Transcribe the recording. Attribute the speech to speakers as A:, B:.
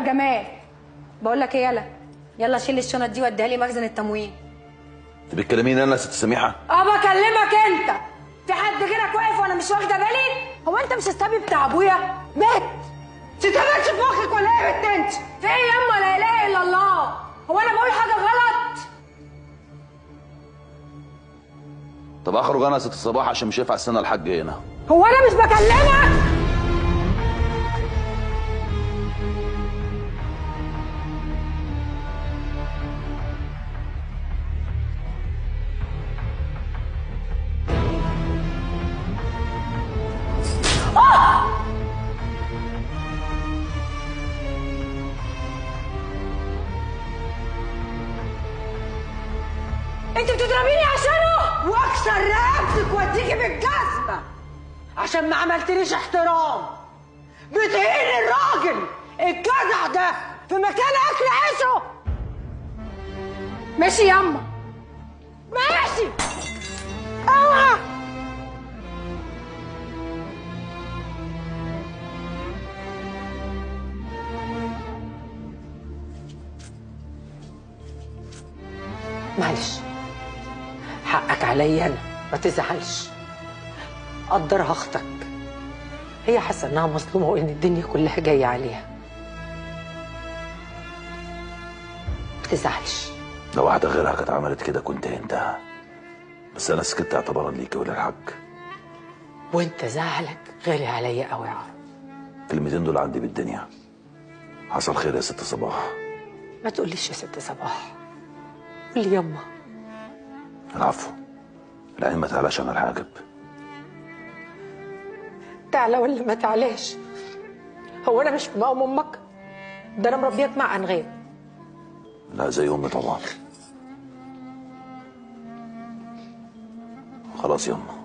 A: جمال. بقول لك ايه، يلا شيل الشنط دي واديها لي مخزن التموين.
B: انت بتكلميني انا يا ست سميحه؟
A: بكلمك انت. في حد غيرك واقف وانا مش واخده بالي؟ هو انت مش الصبي بتاع ابويا؟ مات. تتهبلش في مخك ولا ايه يا بنت انت؟ في ايه ياما؟ لا اله الا الله. هو انا بقول حاجه غلط؟
B: طب اخرج انا يا ست صباح عشان مش هينفع استنى الحاج هنا.
A: هو انا مش بكلمك؟ انت بتضربيني عشانه؟ واكسر رقبتك واديكي بالجزمه عشان ما عملتليش احترام. بتهين الراجل الجدع ده في مكان اكل عيشه. ماشي ياما ماشي. اوعى. معلش، حقك عليا انا، ما تزعلش. قدرها اختك، هي حاسه انها مظلومه وان الدنيا كلها جايه عليها. ما تزعلش.
B: لو واحده غيرها كانت عملت كده كنت هنتها، بس انا سكت اعتبارا ليكي وللحاج.
A: وانت زعلك غالي عليا قوي يا عرب.
B: الكلمتين دول عندي بالدنيا. حصل خير يا ست صباح.
A: ما تقوليش يا ست صباح، قولي يما.
B: العفو، العين ما تعلاش عن الحاجب.
A: تعلى ولا ما تعلاش؟ هو انا مش في مقام امك؟ ده انا مربيك مع انغام.
B: لا زي امي طبعا. خلاص يما،